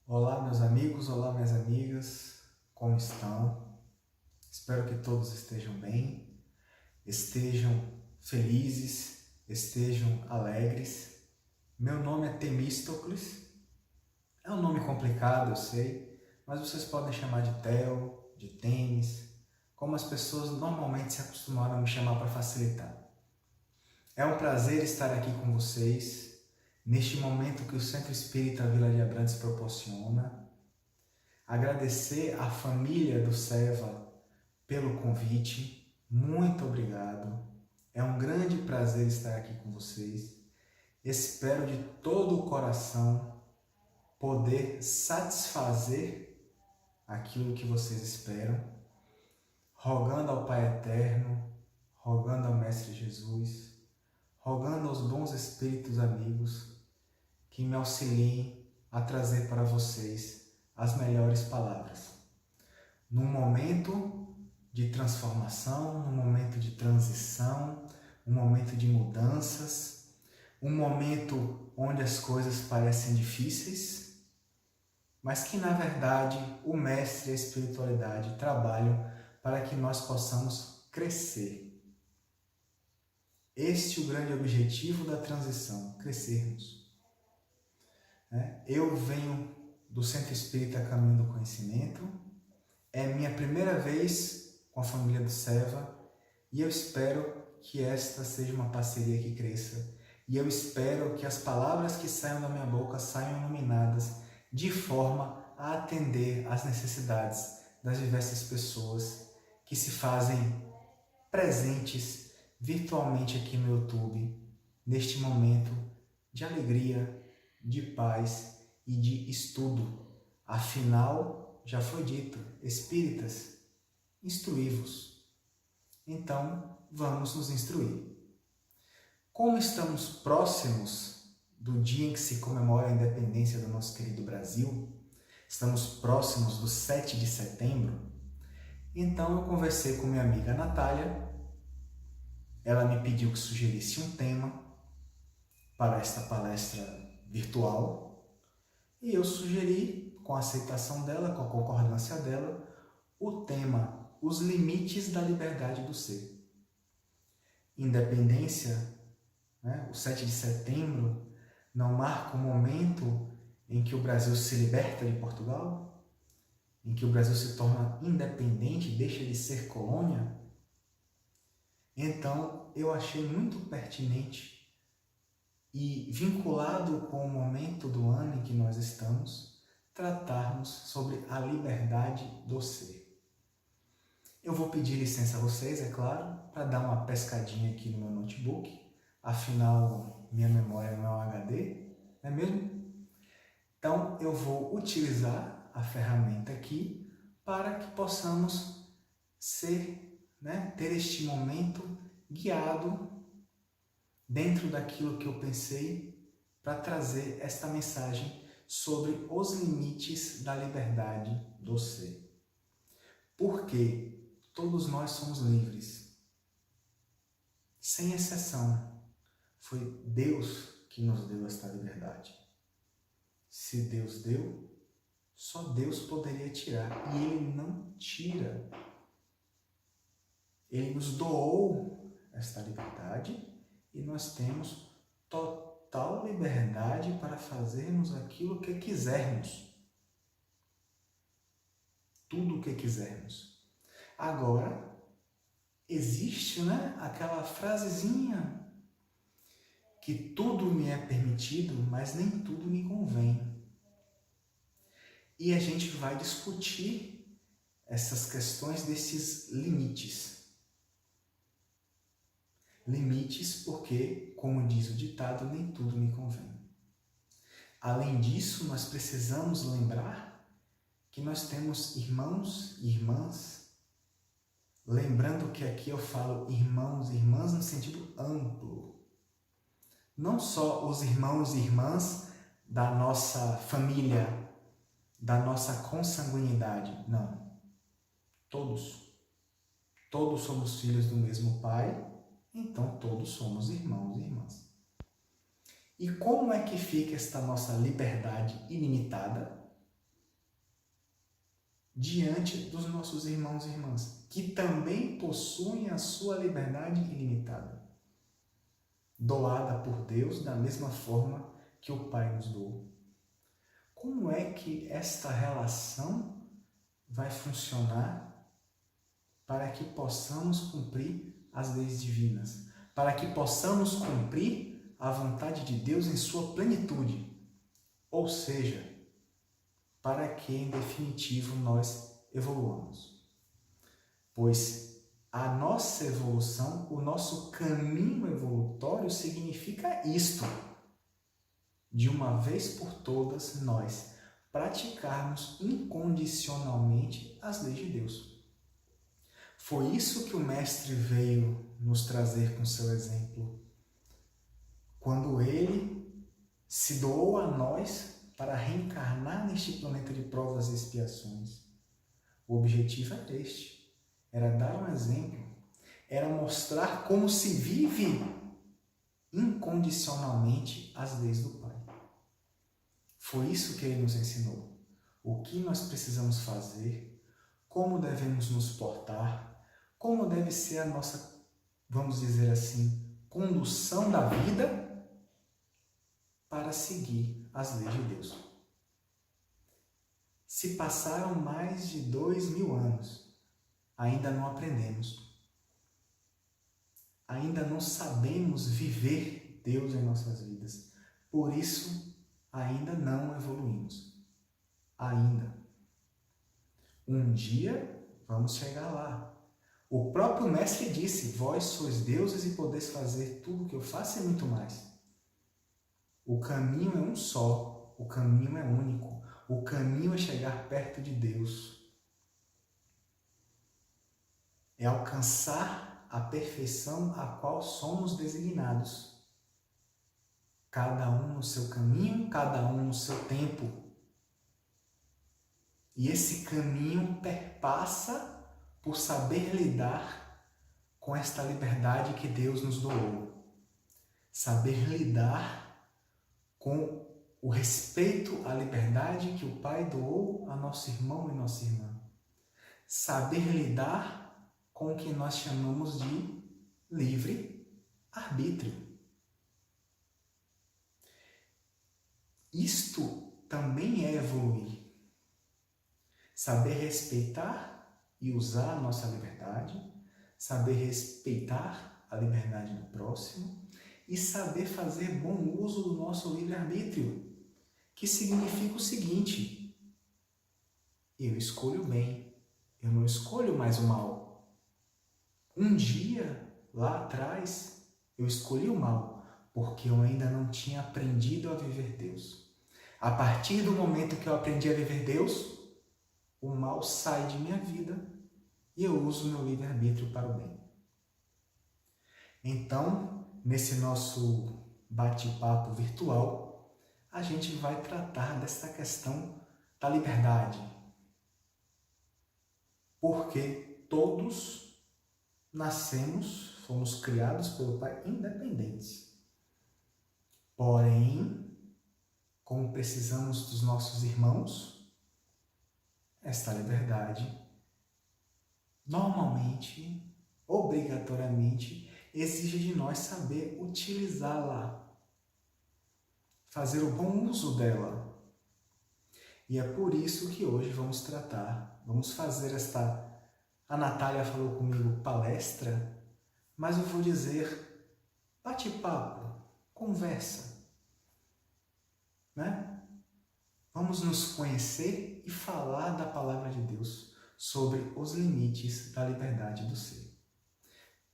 Olá, meus amigos, olá, minhas amigas, como estão? Espero que todos estejam bem, estejam felizes, estejam alegres. Meu nome é Temístocles, é um nome complicado, eu sei, mas vocês podem chamar de Theo, de Temis, como as pessoas normalmente se acostumaram a me chamar para facilitar. É um prazer estar aqui com vocês, neste momento que o Centro Espírita Vila de Abrantes proporciona. Agradecer à família do Seva pelo convite. Muito obrigado. É um grande prazer estar aqui com vocês. Espero de todo o coração poder satisfazer aquilo que vocês esperam, rogando ao Pai Eterno, rogando ao Mestre Jesus, rogando aos bons espíritos amigos que me auxiliem a trazer para vocês as melhores palavras. Num momento de transformação, num momento de transição, um momento de mudanças, um momento onde as coisas parecem difíceis, mas que na verdade o Mestre e a espiritualidade trabalham para que nós possamos crescer. Este é o grande objetivo da transição, crescermos. Eu venho do Centro Espírita Caminho do Conhecimento. É minha primeira vez com a família do Seva e eu espero que esta seja uma parceria que cresça. E eu espero que as palavras que saiam da minha boca saiam iluminadas de forma a atender às necessidades das diversas pessoas que se fazem presentes virtualmente aqui no YouTube, neste momento de alegria, de paz e de estudo. Afinal, já foi dito, espíritas, instruí-vos. Então, vamos nos instruir. Como estamos próximos do dia em que se comemora a independência do nosso querido Brasil, estamos próximos do 7 de setembro, então eu conversei com minha amiga Natália, ela me pediu que sugerisse um tema para esta palestra virtual e eu sugeri, com a aceitação dela, com a concordância dela, o tema Os Limites da Liberdade do Ser. Independência, o 7 de setembro, não marca o momento em que o Brasil se liberta de Portugal? Em que o Brasil se torna independente, deixa de ser colônia? Então, eu achei muito pertinente e vinculado com o momento do ano em que nós estamos, tratarmos sobre a liberdade do ser. Eu vou pedir licença a vocês, é claro, para dar uma pescadinha aqui no meu notebook, afinal minha memória não é um HD, não é mesmo? Então eu vou utilizar a ferramenta aqui para que possamos ter este momento guiado dentro daquilo que eu pensei para trazer esta mensagem sobre os limites da liberdade do ser. Porque todos nós somos livres, sem exceção. Foi Deus que nos deu esta liberdade. Se Deus deu, só Deus poderia tirar. E Ele não tira. Ele nos doou esta liberdade e nós temos total liberdade para fazermos aquilo que quisermos. Tudo o que quisermos. Agora, existe aquela frasezinha que tudo me é permitido, mas nem tudo me convém. E a gente vai discutir essas questões desses limites. Limites porque, como diz o ditado, nem tudo me convém. Além disso, nós precisamos lembrar que nós temos irmãos e irmãs. Lembrando que aqui eu falo irmãos e irmãs no sentido amplo. Não só os irmãos e irmãs da nossa família, da nossa consanguinidade, não. Todos. Todos somos filhos do mesmo Pai, então todos somos irmãos e irmãs. E como é que fica esta nossa liberdade ilimitada? diante dos nossos irmãos e irmãs, que também possuem a sua liberdade ilimitada, doada por Deus da mesma forma que o Pai nos doou. Como é que esta relação vai funcionar para que possamos cumprir as leis divinas, para que possamos cumprir a vontade de Deus em sua plenitude, ou seja, para que, em definitivo, nós evoluamos. Pois a nossa evolução, o nosso caminho evolutório significa isto: de uma vez por todas, nós praticarmos incondicionalmente as leis de Deus. Foi isso que o Mestre veio nos trazer com seu exemplo, quando ele se doou a nós para reencarnar neste planeta de provas e expiações. O objetivo era este, era dar um exemplo, era mostrar como se vive incondicionalmente as leis do Pai. Foi isso que ele nos ensinou. O que nós precisamos fazer, como devemos nos portar, como deve ser a nossa, vamos dizer assim, condução da vida para seguir as leis de Deus. Se passaram mais de 2000 anos, ainda não aprendemos. Ainda não sabemos viver Deus em nossas vidas. Por isso, ainda não evoluímos. Ainda. Um dia, vamos chegar lá. O próprio Mestre disse: vós sois deuses e podeis fazer tudo o que eu faço e muito mais. O caminho é um só, o caminho é único, o caminho é chegar perto de Deus. É alcançar a perfeição a qual somos designados. Cada um no seu caminho, cada um no seu tempo. E esse caminho perpassa por saber lidar com esta liberdade que Deus nos doou. Saber lidar com o respeito à liberdade que o Pai doou a nosso irmão e nossa irmã. Saber lidar com o que nós chamamos de livre-arbítrio. Isto também é evoluir. Saber respeitar e usar a nossa liberdade, saber respeitar a liberdade do próximo, e saber fazer bom uso do nosso livre-arbítrio, que significa o seguinte: eu escolho o bem, eu não escolho mais o mal. Um dia, lá atrás, eu escolhi o mal, porque eu ainda não tinha aprendido a viver Deus. A partir do momento que eu aprendi a viver Deus, o mal sai de minha vida e eu uso o meu livre-arbítrio para o bem. Então, nesse nosso bate-papo virtual, a gente vai tratar dessa questão da liberdade. Porque todos nascemos, fomos criados pelo Pai independentes. Porém, como precisamos dos nossos irmãos, esta liberdade, normalmente, obrigatoriamente, exige de nós saber utilizá-la, fazer o bom uso dela. E é por isso que hoje vamos tratar, vamos fazer esta, a Natália falou comigo, palestra, mas eu vou dizer bate-papo, conversa, né? Vamos nos conhecer e falar da palavra de Deus sobre os limites da liberdade do ser.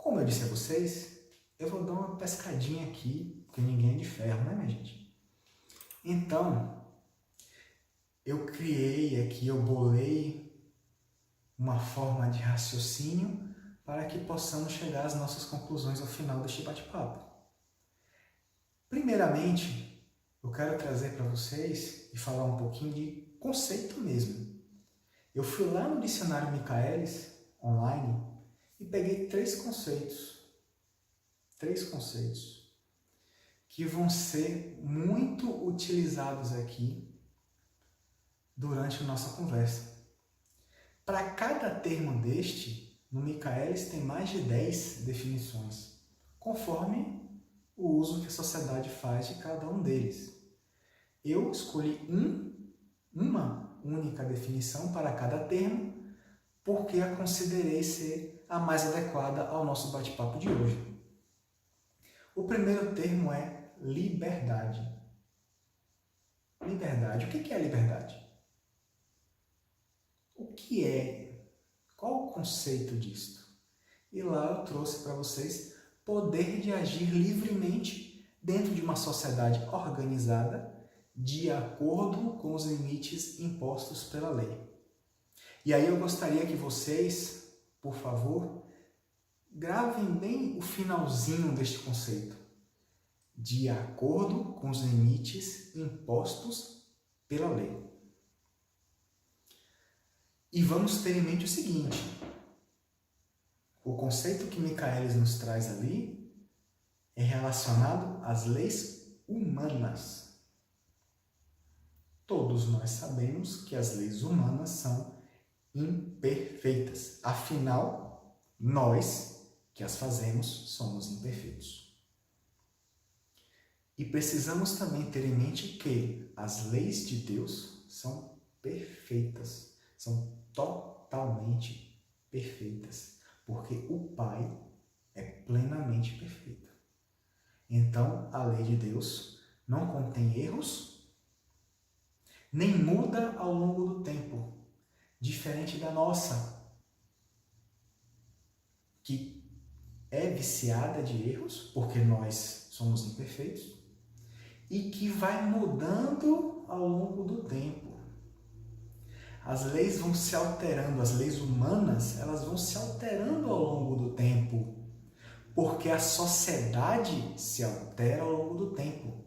Como eu disse a vocês, eu vou dar uma pescadinha aqui, porque ninguém é de ferro, né, minha gente? Então, eu criei aqui, eu bolei uma forma de raciocínio para que possamos chegar às nossas conclusões ao final deste bate-papo. Primeiramente, eu quero trazer para vocês e falar um pouquinho de conceito mesmo. Eu fui lá no dicionário Michaelis, online, e peguei três conceitos que vão ser muito utilizados aqui durante a nossa conversa. Para cada termo deste, no Michaelis tem mais de 10 definições, conforme o uso que a sociedade faz de cada um deles. Eu escolhi uma única definição para cada termo, porque a considerei ser a mais adequada ao nosso bate-papo de hoje. O primeiro termo é liberdade. Liberdade. O que é liberdade? O que é? Qual o conceito disto? E lá eu trouxe para vocês poder de agir livremente dentro de uma sociedade organizada de acordo com os limites impostos pela lei. E aí eu gostaria que vocês, por favor, gravem bem o finalzinho deste conceito. De acordo com os limites impostos pela lei. E vamos ter em mente o seguinte: o conceito que Michaelis nos traz ali é relacionado às leis humanas. Todos nós sabemos que as leis humanas são imperfeitas. Afinal, nós que as fazemos somos imperfeitos. E precisamos também ter em mente que as leis de Deus são perfeitas, são totalmente perfeitas, porque o Pai é plenamente perfeito. Então, a lei de Deus não contém erros, nem muda ao longo do tempo, diferente da nossa, que é viciada de erros, porque nós somos imperfeitos, e que vai mudando ao longo do tempo. As leis vão se alterando, as leis humanas, elas vão se alterando ao longo do tempo, porque a sociedade se altera ao longo do tempo.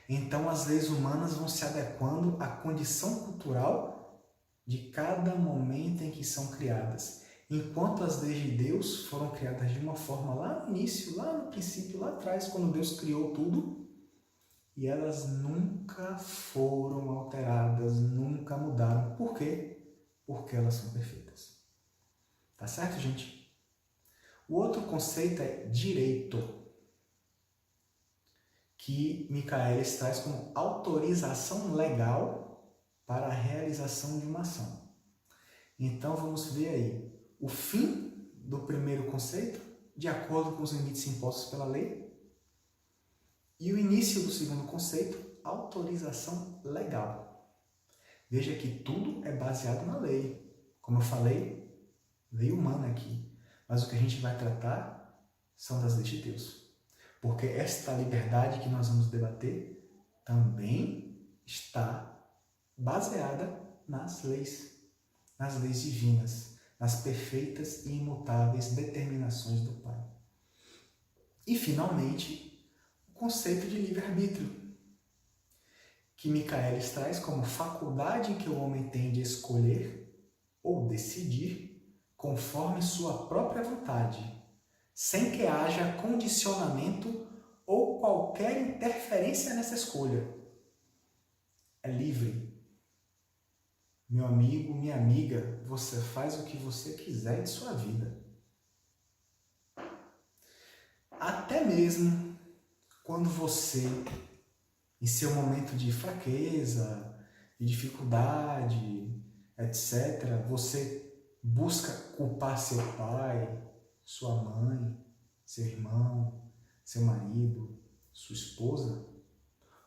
Então as leis humanas vão se adequando à condição cultural de cada momento em que são criadas. Enquanto as leis de Deus foram criadas de uma forma lá no início, lá no princípio, lá atrás, quando Deus criou tudo, e elas nunca foram alteradas, nunca mudaram. Por quê? Porque elas são perfeitas. Tá certo, gente? O outro conceito é direito, que Michaelis traz como autorização legal para a realização de uma ação. Então vamos ver aí o fim do primeiro conceito, de acordo com os limites impostos pela lei, e o início do segundo conceito, autorização legal. Veja que tudo é baseado na lei. Como eu falei, lei humana aqui. Mas o que a gente vai tratar são das leis de Deus. Porque esta liberdade que nós vamos debater também está baseada nas leis divinas, nas perfeitas e imutáveis determinações do Pai. E, finalmente, conceito de livre-arbítrio, que Michaelis traz como faculdade que o homem tem de escolher ou decidir conforme sua própria vontade, sem que haja condicionamento ou qualquer interferência nessa escolha. É livre. Meu amigo, minha amiga, você faz o que você quiser de sua vida. Até mesmo quando você, em seu momento de fraqueza, de dificuldade, etc., você busca culpar seu pai, sua mãe, seu irmão, seu marido, sua esposa,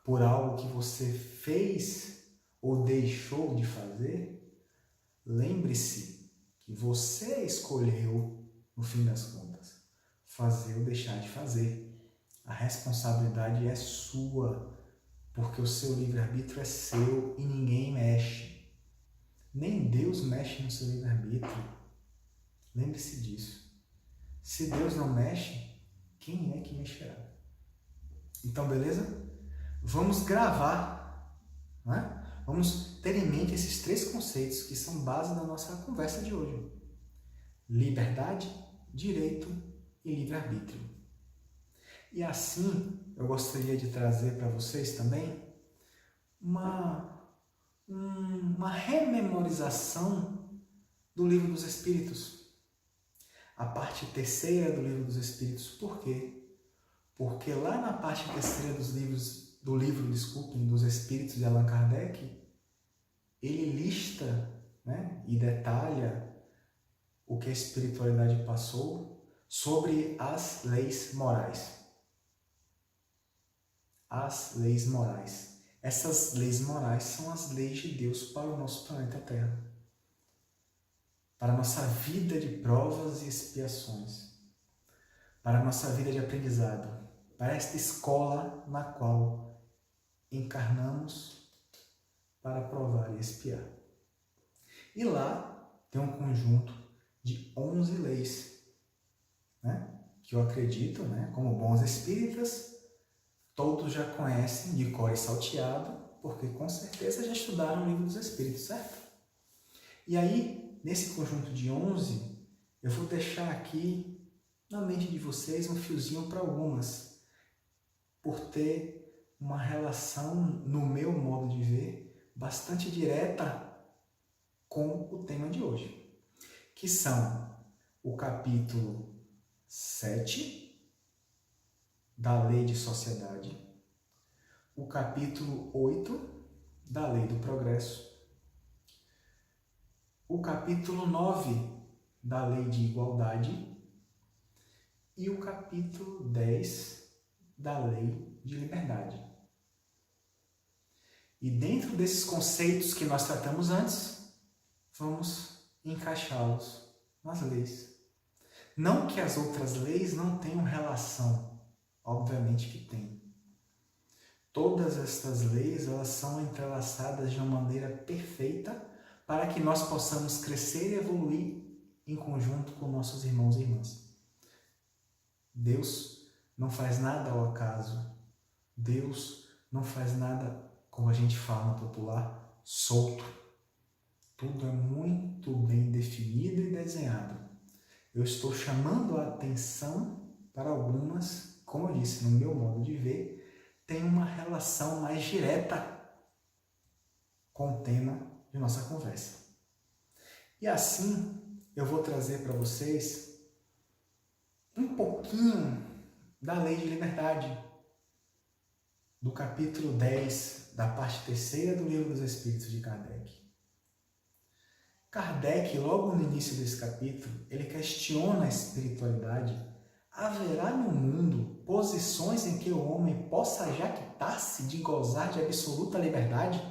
por algo que você fez ou deixou de fazer, lembre-se que você escolheu, no fim das contas, fazer ou deixar de fazer. A responsabilidade é sua, porque o seu livre-arbítrio é seu e ninguém mexe. Nem Deus mexe no seu livre-arbítrio. Lembre-se disso. Se Deus não mexe, quem é que mexerá? Então, beleza? Vamos gravar, né? Vamos ter em mente esses três conceitos que são base da nossa conversa de hoje. Liberdade, direito e livre-arbítrio. E assim, eu gostaria de trazer para vocês também uma rememorização do Livro dos Espíritos. A parte terceira do Livro dos Espíritos. Por quê? Porque lá na parte terceira dos do livro dos Espíritos de Allan Kardec, ele lista, né, e detalha o que a espiritualidade passou sobre as leis morais. As leis morais. Essas leis morais são as leis de Deus para o nosso planeta Terra. Para a nossa vida de provas e expiações. Para a nossa vida de aprendizado. Para esta escola na qual encarnamos para provar e expiar. E lá tem um conjunto de 11 leis, né? Que eu acredito, né, como bons espíritas, todos já conhecem de cor e salteado, porque com certeza já estudaram o Livro dos Espíritos, certo? E aí, nesse conjunto de 11, eu vou deixar aqui na mente de vocês um fiozinho para algumas, por ter uma relação, no meu modo de ver, bastante direta com o tema de hoje, que são o capítulo 7 da Lei de Sociedade, o capítulo 8 da Lei do Progresso, o capítulo 9 da Lei de Igualdade e o capítulo 10 da Lei de Liberdade. E dentro desses conceitos que nós tratamos antes, vamos encaixá-los nas leis. Não que as outras leis não tenham relação, obviamente que tem. Todas estas leis, elas são entrelaçadas de uma maneira perfeita para que nós possamos crescer e evoluir em conjunto com nossos irmãos e irmãs. Deus não faz nada ao acaso. Deus não faz nada, como a gente fala no popular, solto. Tudo é muito bem definido e desenhado. Eu estou chamando a atenção para algumas, como eu disse, no meu modo de ver, tem uma relação mais direta com o tema de nossa conversa. E assim, eu vou trazer para vocês um pouquinho da Lei de Liberdade, do capítulo 10, da parte terceira do Livro dos Espíritos de Kardec. Kardec, logo no início desse capítulo, ele questiona a espiritualidade. Haverá no mundo posições em que o homem possa jactar-se de gozar de absoluta liberdade?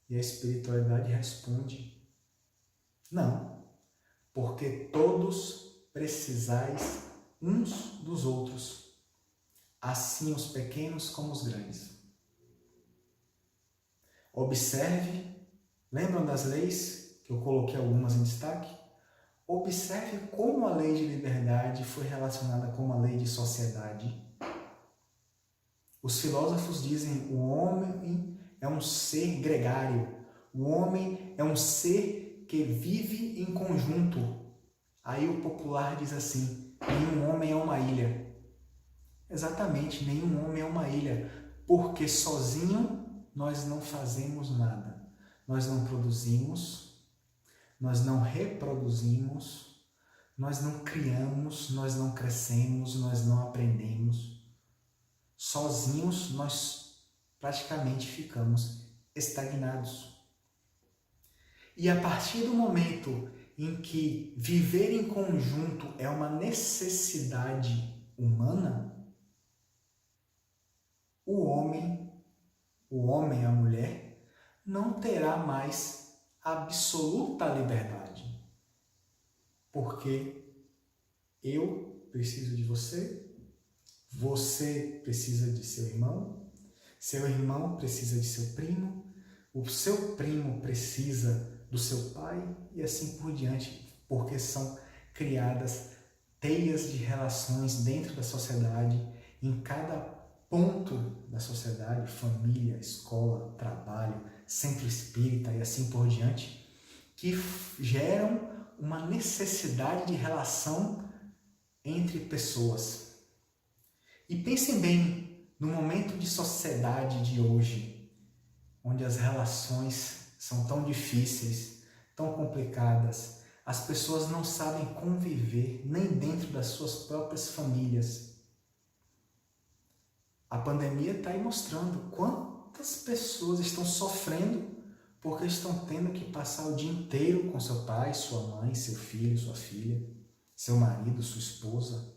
E a espiritualidade responde: não, porque todos precisais uns dos outros, assim os pequenos como os grandes. Observe, lembram das leis que eu coloquei algumas em destaque? Observe como a lei de liberdade foi relacionada com a lei de sociedade. Os filósofos dizem que o homem é um ser gregário, o homem é um ser que vive em conjunto. Aí o popular diz assim: nenhum homem é uma ilha. Exatamente, nenhum homem é uma ilha, porque sozinho nós não fazemos nada. Nós não produzimos, nós não reproduzimos, nós não criamos, nós não crescemos, nós não aprendemos. Sozinhos nós praticamente ficamos estagnados. E a partir do momento em que viver em conjunto é uma necessidade humana, o homem, a mulher, não terá mais absoluta liberdade. Porque eu preciso de você, você precisa de seu irmão precisa de seu primo, o seu primo precisa do seu pai e assim por diante, porque são criadas teias de relações dentro da sociedade, em cada ponto da sociedade, família, escola, trabalho, centro espírita e assim por diante, que geram uma necessidade de relação entre pessoas. E pensem bem no momento de sociedade de hoje, onde as relações são tão difíceis, tão complicadas. As pessoas não sabem conviver nem dentro das suas próprias famílias. A pandemia está aí mostrando quantas pessoas estão sofrendo porque estão tendo que passar o dia inteiro com seu pai, sua mãe, seu filho, sua filha, seu marido, sua esposa.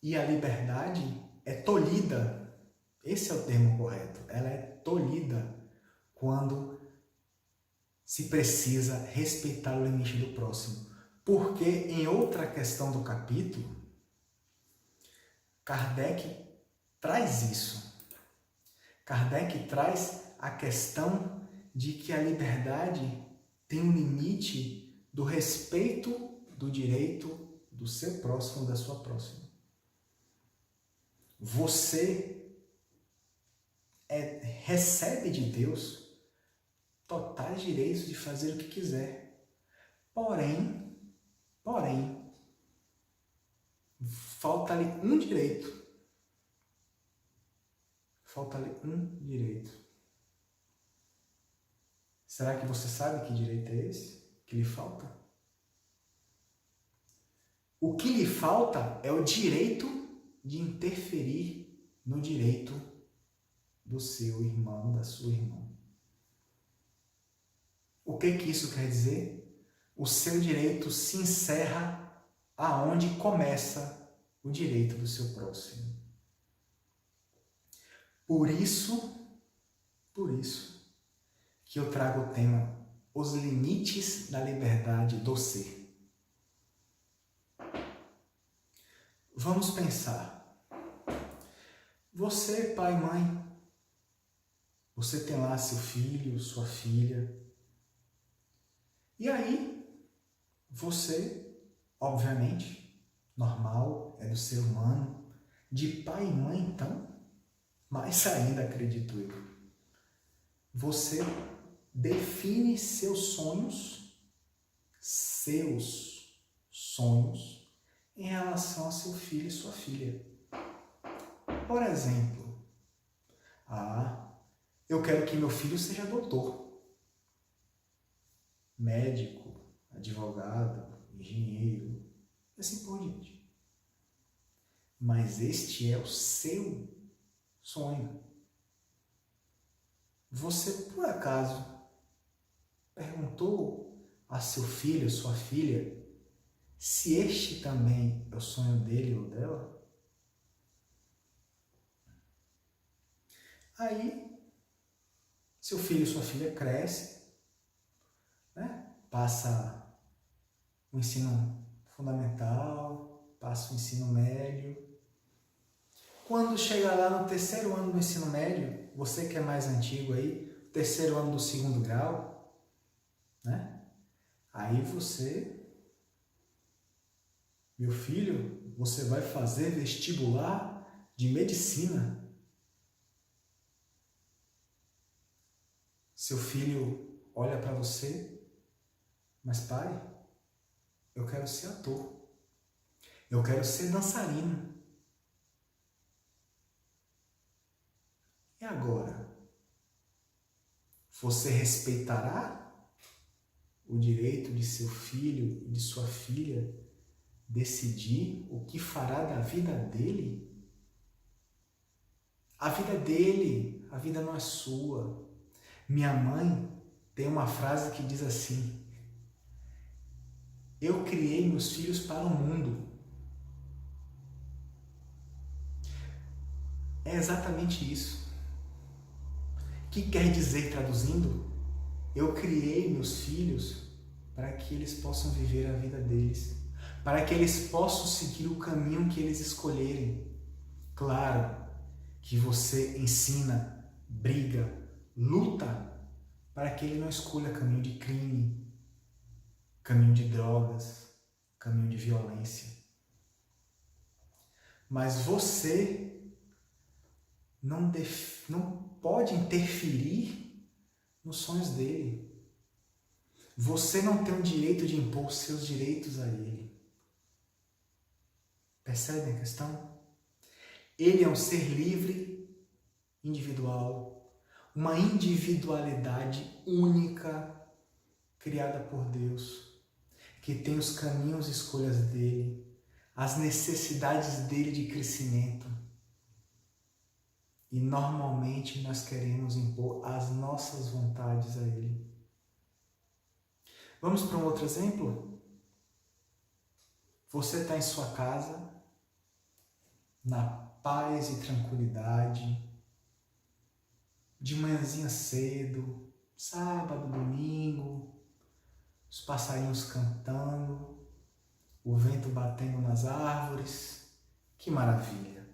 E a liberdade é tolhida, esse é o termo correto, ela é tolhida quando se precisa respeitar o limite do próximo. Porque em outra questão do capítulo, Kardec traz isso. Kardec traz a questão de que a liberdade tem um limite do respeito do direito do seu próximo, da sua próxima. Você recebe de Deus totais direitos de fazer o que quiser. Porém, falta-lhe um direito. Falta-lhe um direito. Será que você sabe que direito é esse que lhe falta? O que lhe falta é o direito de interferir no direito do seu irmão, da sua irmã. O que isso quer dizer? O seu direito se encerra aonde começa o direito do seu próximo. Por isso que eu trago o tema Os limites da liberdade do ser. Vamos pensar. Você, pai e mãe, você tem lá seu filho, sua filha. E aí, você, obviamente, normal, é do ser humano, de pai e mãe, então, mais ainda, acredito eu. Você define seus sonhos em relação a seu filho e sua filha. Por exemplo, eu quero que meu filho seja doutor, médico, advogado, engenheiro, e assim por diante. Mas este é o seu sonho. Você, por acaso, perguntou a seu filho, sua filha, se este também é o sonho dele ou dela? Aí, seu filho, sua filha cresce, né? Passa o ensino fundamental, passa o ensino médio. Quando chega lá no terceiro ano do ensino médio, você que é mais antigo aí, terceiro ano do segundo grau, né? Aí você, meu filho, você vai fazer vestibular de medicina. Seu filho olha para você, mas pai, eu quero ser ator, eu quero ser dançarino. E agora? Você respeitará o direito de seu filho e de sua filha decidir o que fará da vida dele? A vida dele, a vida não é sua. Minha mãe tem uma frase que diz assim: eu criei meus filhos para o mundo. É exatamente isso. O que quer dizer, traduzindo? Eu criei meus filhos para que eles possam viver a vida deles, para que eles possam seguir o caminho que eles escolherem. Claro que você ensina, briga, luta para que ele não escolha caminho de crime, caminho de drogas, caminho de violência. Mas você não pode interferir nos sonhos dele. Você não tem o direito de impor seus direitos a ele. Percebe a questão? Ele é um ser livre, individual, uma individualidade única criada por Deus, que tem os caminhos e escolhas dele, as necessidades dele de crescimento. E normalmente nós queremos impor as nossas vontades a ele. Vamos para um outro exemplo? Você está em sua casa, na paz e tranquilidade, de manhãzinha cedo, sábado, domingo, os passarinhos cantando, o vento batendo nas árvores. Que maravilha!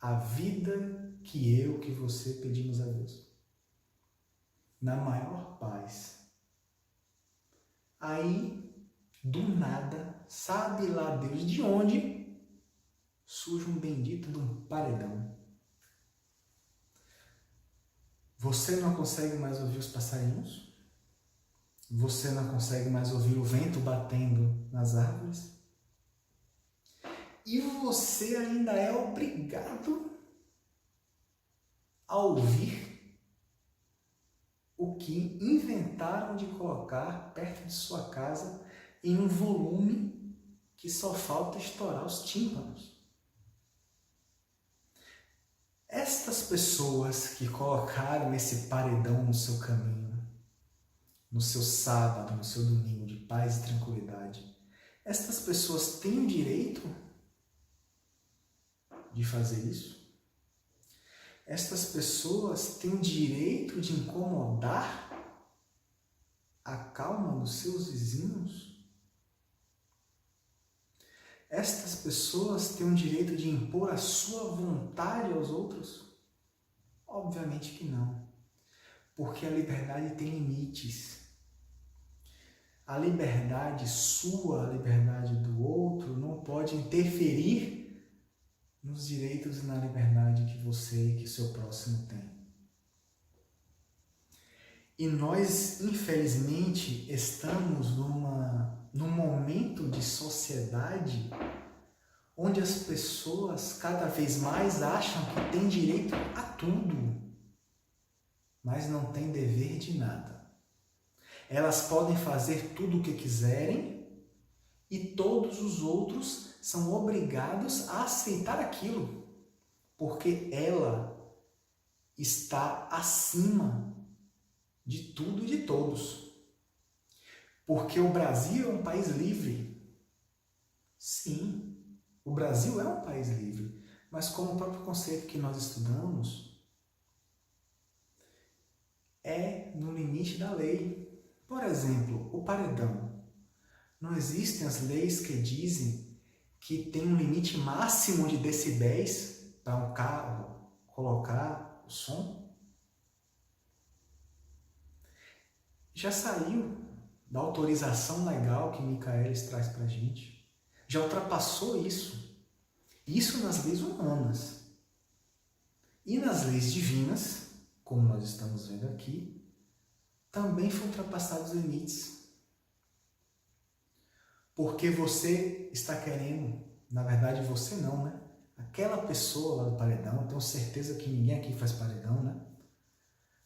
A vida que você pedimos a Deus. Na maior paz. Aí, do nada, sabe lá Deus de onde, surge um bendito de um paredão. Você não consegue mais ouvir os passarinhos? Você não consegue mais ouvir o vento batendo nas árvores? E você ainda é obrigado a ouvir o que inventaram de colocar perto de sua casa em um volume que só falta estourar os tímpanos. Estas pessoas que colocaram esse paredão no seu caminho, no seu sábado, no seu domingo de paz e tranquilidade, estas pessoas têm o direito de fazer isso? Estas pessoas têm o direito de incomodar a calma dos seus vizinhos? Estas pessoas têm o direito de impor a sua vontade aos outros? Obviamente que não, porque a liberdade tem limites. A liberdade sua, a liberdade do outro, não pode interferir nos direitos e na liberdade que você e que seu próximo tem. E nós, infelizmente, estamos num momento de sociedade onde as pessoas cada vez mais acham que têm direito a tudo, mas não têm dever de nada. Elas podem fazer tudo o que quiserem e todos os outros são obrigados a aceitar aquilo, porque ela está acima de tudo e de todos. Porque o Brasil é um país livre. Sim, o Brasil é um país livre, mas como o próprio conceito que nós estudamos, é no limite da lei. Por exemplo, o paredão. Não existem as leis que dizem que tem um limite máximo de decibéis para um carro colocar o som? Já saiu da autorização legal que Michaelis traz para a gente. Já ultrapassou isso. Isso nas leis humanas. E nas leis divinas, como nós estamos vendo aqui, também foram ultrapassados os limites. Porque você está querendo, na verdade você não, né? Aquela pessoa lá do paredão, tenho certeza que ninguém aqui faz paredão, né?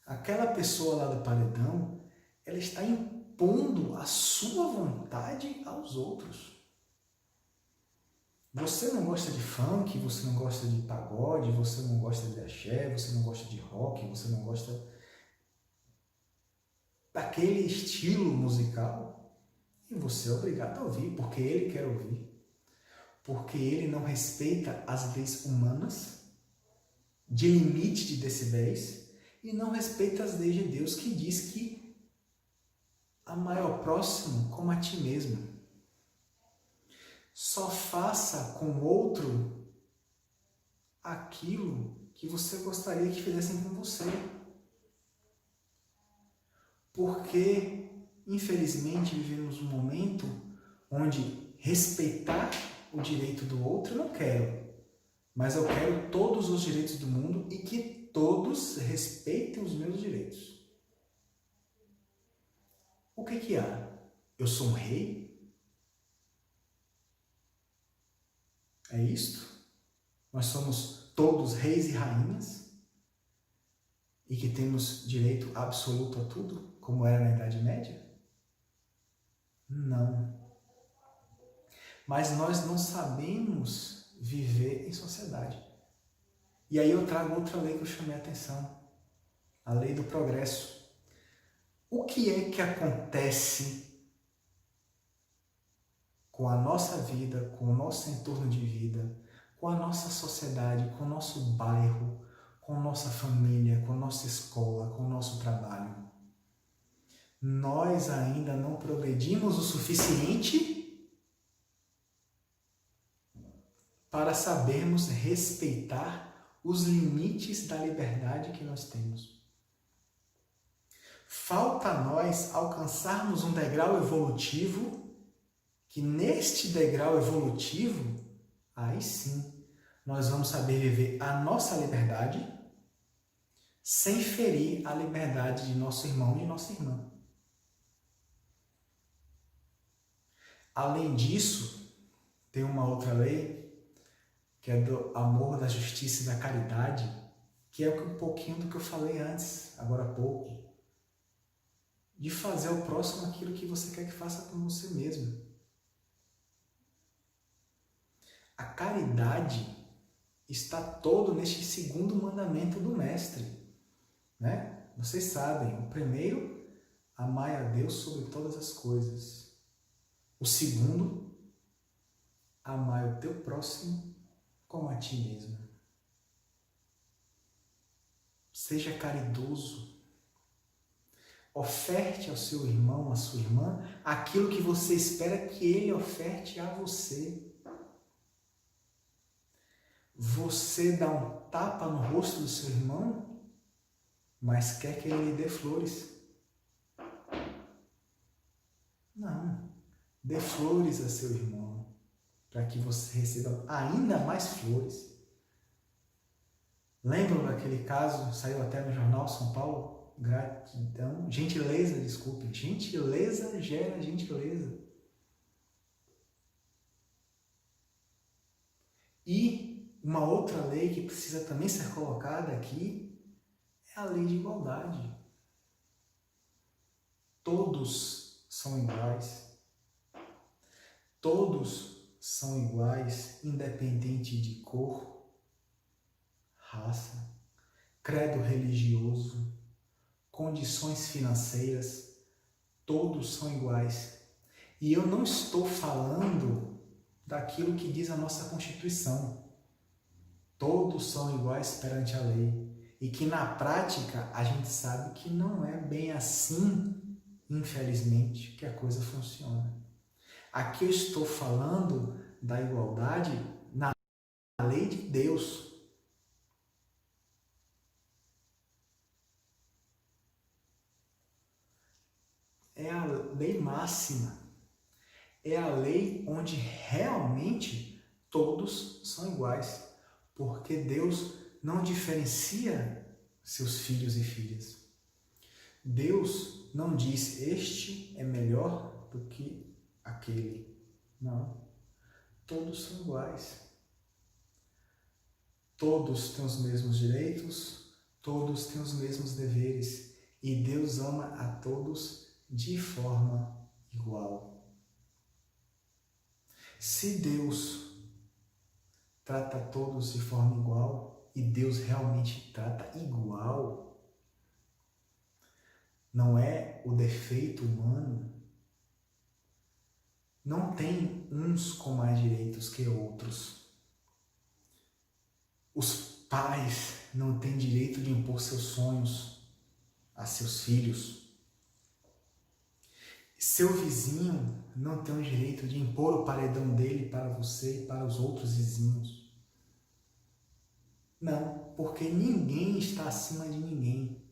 Aquela pessoa lá do paredão, ela está impondo a sua vontade aos outros. Você não gosta de funk, você não gosta de pagode, você não gosta de axé, você não gosta de rock, você não gosta daquele estilo musical, e você é obrigado a ouvir, porque ele quer ouvir. Porque ele não respeita as leis humanas de limite de decibéis e não respeita as leis de Deus que diz que amar ao próximo como a ti mesmo. Só faça com o outro aquilo que você gostaria que fizessem com você. Porque, infelizmente, vivemos um momento onde respeitar o direito do outro eu não quero, mas eu quero todos os direitos do mundo e que todos respeitem os meus direitos. O que há? Eu sou um rei? É isto? Nós somos todos reis e rainhas? e que temos direito absoluto a tudo, como era na Idade Média? Não. Mas nós não sabemos viver em sociedade. E aí eu trago outra lei que eu chamei a atenção, a lei do progresso. O que é que acontece com a nossa vida, com o nosso entorno de vida, com a nossa sociedade, com o nosso bairro, com nossa família, com nossa escola, com o nosso trabalho? Nós ainda não progredimos o suficiente para sabermos respeitar os limites da liberdade que nós temos. Falta a nós alcançarmos um degrau evolutivo, que neste degrau evolutivo, aí sim, nós vamos saber viver a nossa liberdade sem ferir a liberdade de nosso irmão e de nossa irmã. Além disso, tem uma outra lei, que é do amor, da justiça e da caridade, que é um pouquinho do que eu falei antes, agora há pouco, de fazer ao próximo aquilo que você quer que faça com você mesmo. A caridade está todo neste segundo mandamento do Mestre, né? Vocês sabem, o primeiro, amai a Deus sobre todas as coisas. O segundo, amai o teu próximo como a ti mesmo. Seja caridoso. Oferte ao seu irmão, à sua irmã, aquilo que você espera que ele oferte a você. Você dá um tapa no rosto do seu irmão, mas quer que ele lhe dê flores. Não. Dê flores a seu irmão, para que você receba ainda mais flores. Lembram daquele caso, saiu até no jornal São Paulo? Gratidão, gentileza, desculpe. Gentileza gera gentileza. E uma outra lei que precisa também ser colocada aqui é a lei de igualdade. Todos são iguais. Todos são iguais, independente de cor, raça, credo religioso, condições financeiras, todos são iguais. E eu não estou falando daquilo que diz a nossa Constituição. Todos são iguais perante a lei. E que na prática a gente sabe que não é bem assim, infelizmente, que a coisa funciona. Aqui eu estou falando da igualdade na lei de Deus. É a lei máxima. É a lei onde realmente todos são iguais. Porque Deus não diferencia seus filhos e filhas. Deus não diz, este é melhor do que aquele. Não. Todos são iguais. Todos têm os mesmos direitos, todos têm os mesmos deveres. E Deus ama a todos de forma igual. Se Deus trata todos de forma igual, e Deus realmente trata igual, não é o defeito humano, não tem uns com mais direitos que outros. Os pais não têm direito de impor seus sonhos a seus filhos. Seu vizinho não tem o direito de impor o paredão dele para você e para os outros vizinhos. Não, porque ninguém está acima de ninguém.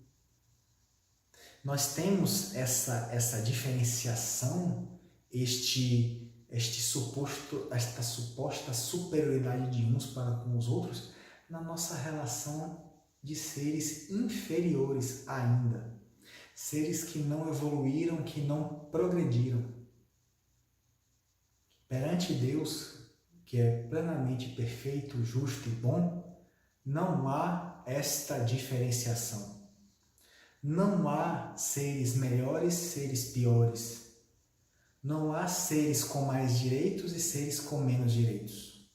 Nós temos essa diferenciação, esta suposta superioridade de uns para com os outros na nossa relação de seres inferiores ainda. Seres que não evoluíram, que não progrediram. Perante Deus, que é plenamente perfeito, justo e bom, não há esta diferenciação. Não há seres melhores, seres piores. Não há seres com mais direitos e seres com menos direitos.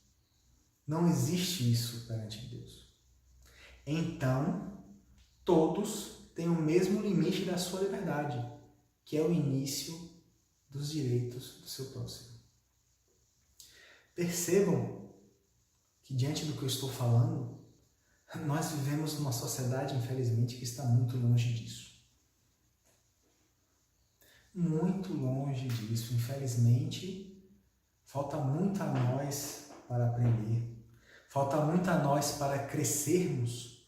Não existe isso perante Deus. Então, todos têm o mesmo limite da sua liberdade, que é o início dos direitos do seu próximo. Percebam que, diante do que eu estou falando, nós vivemos numa sociedade, infelizmente, que está muito longe disso. Muito longe disso. Infelizmente, falta muito a nós para aprender. Falta muito a nós para crescermos,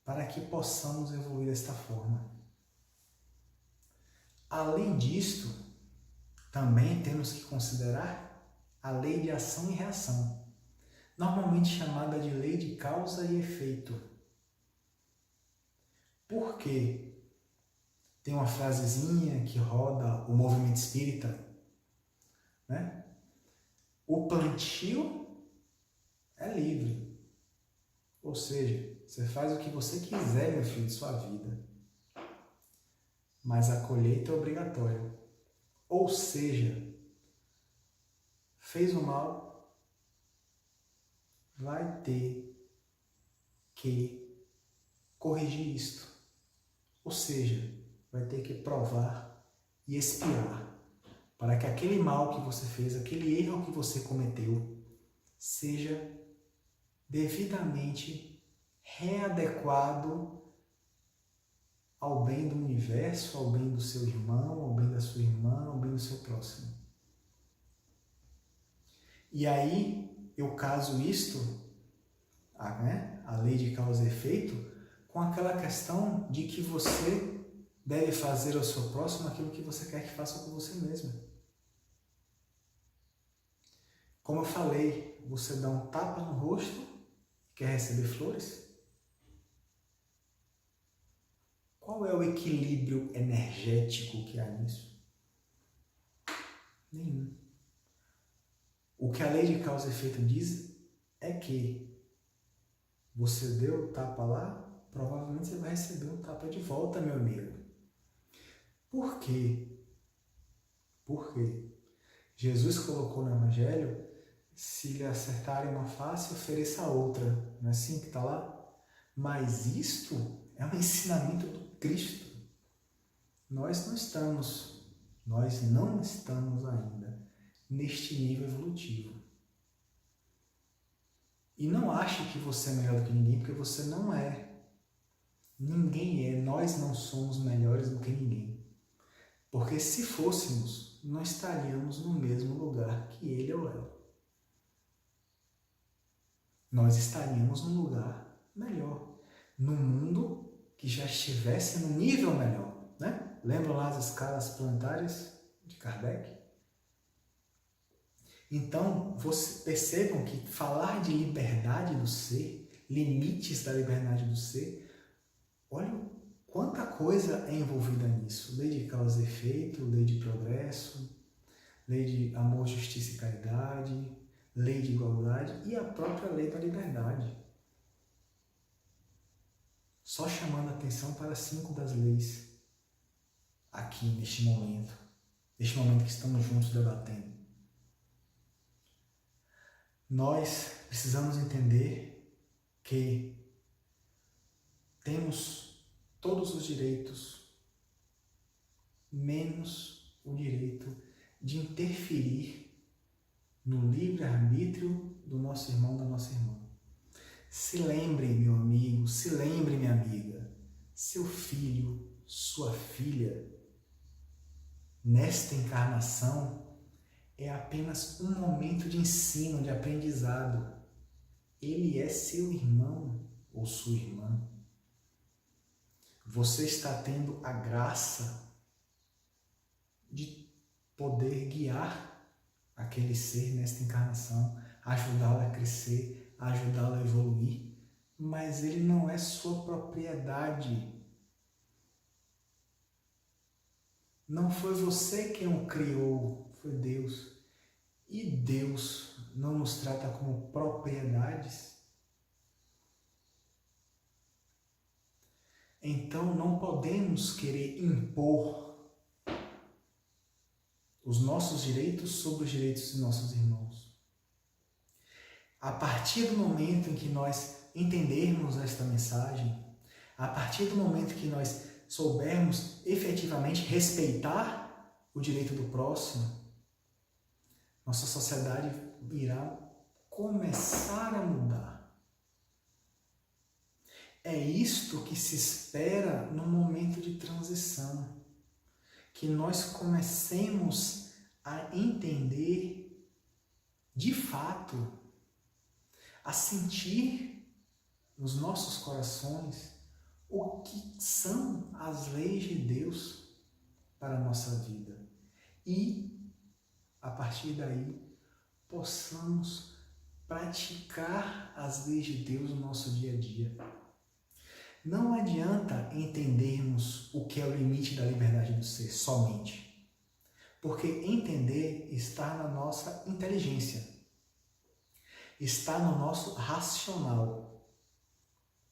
para que possamos evoluir desta forma. Além disto, também temos que considerar a lei de ação e reação, normalmente chamada de lei de causa e efeito. Por quê? Tem uma frasezinha que roda o movimento espírita, né? O plantio é livre. Ou seja, você faz o que você quiser, meu filho, de sua vida. Mas a colheita é obrigatória. Ou seja, fez o mal, vai ter que corrigir isto. Ou seja, vai ter que provar e expiar para que aquele mal que você fez, aquele erro que você cometeu, seja devidamente readequado ao bem do universo, ao bem do seu irmão, ao bem da sua irmã, ao bem do seu próximo. E aí eu caso isto, a lei de causa e efeito, com aquela questão de que você deve fazer ao seu próximo aquilo que você quer que faça com você mesmo. Como eu falei, você dá um tapa no rosto e quer receber flores? Qual é o equilíbrio energético que há nisso? Nenhum. O que a lei de causa e efeito diz é que você deu o tapa lá, provavelmente você vai receber um tapa de volta, meu amigo. Por quê? Porque Jesus colocou no Evangelho, se lhe acertarem uma face, ofereça a outra. Não é assim que está lá? Mas isto é um ensinamento do Cristo. Nós não estamos ainda neste nível evolutivo. E não ache que você é melhor do que ninguém, porque você não é. Ninguém é, nós não somos melhores do que ninguém. Porque se fôssemos, não estaríamos no mesmo lugar que ele ou ela. Nós estaríamos num lugar melhor, num mundo que já estivesse no nível melhor, né? Lembram lá as escalas planetárias de Kardec? Então, vocês percebam que falar de liberdade do ser, limites da liberdade do ser, olha quanta coisa é envolvida nisso. Lei de causa e efeito, lei de progresso, lei de amor, justiça e caridade, lei de igualdade e a própria lei da liberdade. Só chamando a atenção para 5 das leis aqui neste momento que estamos juntos debatendo. Nós precisamos entender que temos todos os direitos, menos o direito de interferir no livre-arbítrio do nosso irmão, da nossa irmã. Se lembre, meu amigo, se lembre, minha amiga, seu filho, sua filha, nesta encarnação, é apenas um momento de ensino, de aprendizado. Ele é seu irmão ou sua irmã. Você está tendo a graça de poder guiar aquele ser nesta encarnação, ajudá-lo a crescer, ajudá-lo a evoluir, mas ele não é sua propriedade. Não foi você quem o criou, foi Deus. E Deus não nos trata como propriedades. Então não podemos querer impor os nossos direitos sobre os direitos de nossos irmãos. A partir do momento em que nós entendermos esta mensagem, a partir do momento que nós soubermos efetivamente respeitar o direito do próximo, nossa sociedade irá começar a mudar. É isto que se espera no momento de transição, que nós comecemos a entender de fato, a sentir nos nossos corações o que são as leis de Deus para a nossa vida. E, a partir daí, possamos praticar as leis de Deus no nosso dia a dia. Não adianta entendermos o que é o limite da liberdade do ser somente, porque entender está na nossa inteligência, está no nosso racional.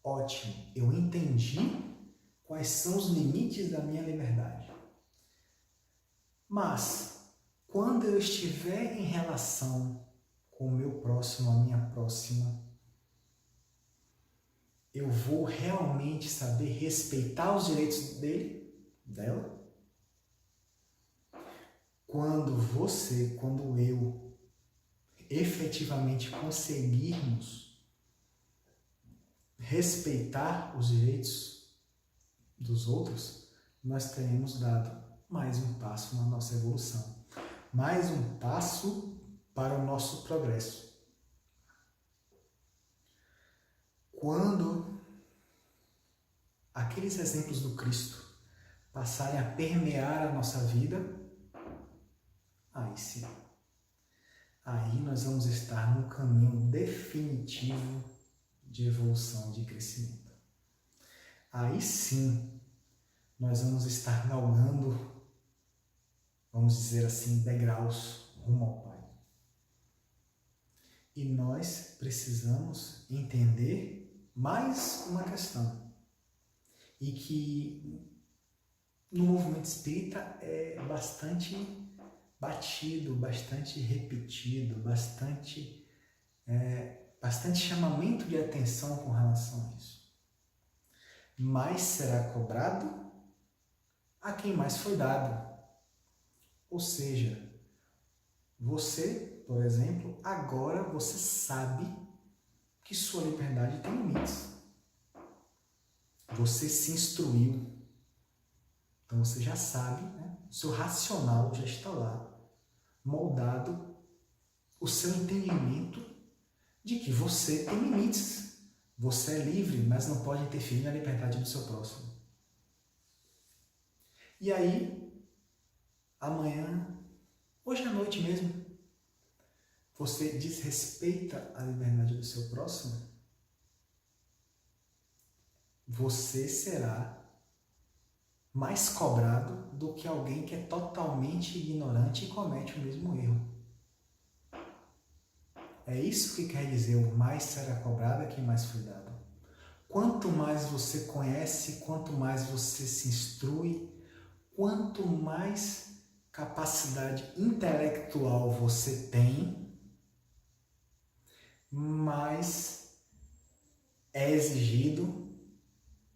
Ótimo, eu entendi quais são os limites da minha liberdade. Mas, quando eu estiver em relação com o meu próximo, a minha próxima, eu vou realmente saber respeitar os direitos dele, dela? Quando eu efetivamente conseguirmos respeitar os direitos dos outros, nós teremos dado mais um passo na nossa evolução, mais um passo para o nosso progresso. Quando aqueles exemplos do Cristo passarem a permear a nossa vida, aí sim, aí nós vamos estar num caminho definitivo de evolução, de crescimento. Aí sim, nós vamos estar galgando, vamos dizer assim, degraus rumo ao Pai. E nós precisamos entender mais uma questão, e que no movimento espírita é bastante batido, bastante repetido, bastante chamamento de atenção com relação a isso. Mais será cobrado a quem mais foi dado. Ou seja, você, por exemplo, agora você sabe que sua liberdade tem limites. Você se instruiu. Então você já sabe, né? O seu racional já está lá, moldado o seu entendimento de que você tem limites. Você é livre, mas não pode interferir na liberdade do seu próximo. E aí, amanhã, hoje à noite mesmo, você desrespeita a liberdade do seu próximo, você será mais cobrado do que alguém que é totalmente ignorante e comete o mesmo erro. É isso que quer dizer o mais será cobrado a quem mais foi dado. Quanto mais você conhece, quanto mais você se instrui, quanto mais capacidade intelectual você tem, mais é exigido,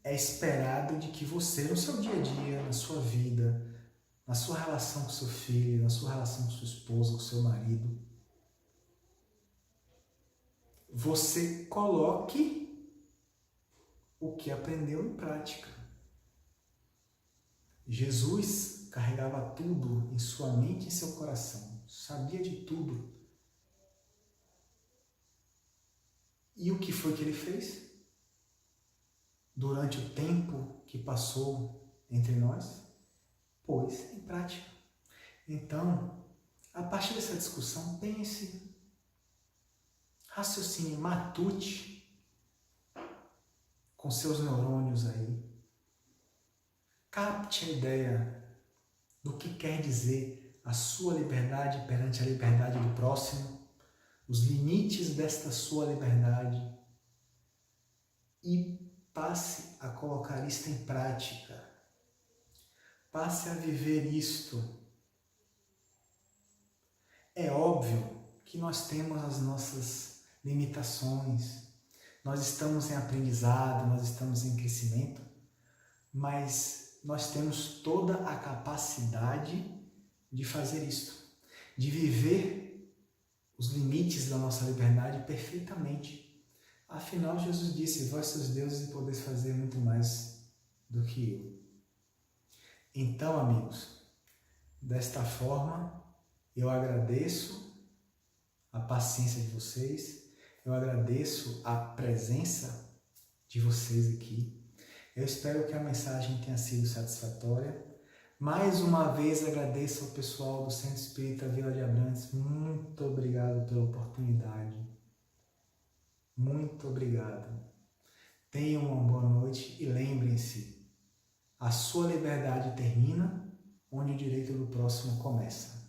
é esperado de que você, no seu dia a dia, na sua vida, na sua relação com seu filho, na sua relação com sua esposa, com seu marido, você coloque o que aprendeu em prática. Jesus carregava tudo em sua mente e em seu coração, sabia de tudo. E o que foi que ele fez? Durante o tempo que passou entre nós, pôs em prática. Então, a partir dessa discussão, pense, raciocine, matute com seus neurônios aí. Capte a ideia do que quer dizer a sua liberdade perante a liberdade do próximo, os limites desta sua liberdade, e passe a colocar isto em prática. Passe a viver isto. É óbvio que nós temos as nossas limitações, nós estamos em aprendizado, nós estamos em crescimento, mas nós temos toda a capacidade de fazer isto, de viver os limites da nossa liberdade perfeitamente. Afinal, Jesus disse: vós sois deuses e podeis fazer muito mais do que eu. Então, amigos, desta forma, eu agradeço a paciência de vocês, eu agradeço a presença de vocês aqui. Eu espero que a mensagem tenha sido satisfatória. Mais uma vez agradeço ao pessoal do Centro Espírita Vila de Abrantes. Muito obrigado pela oportunidade. Muito obrigado. Tenham uma boa noite e lembrem-se, a sua liberdade termina onde o direito do próximo começa.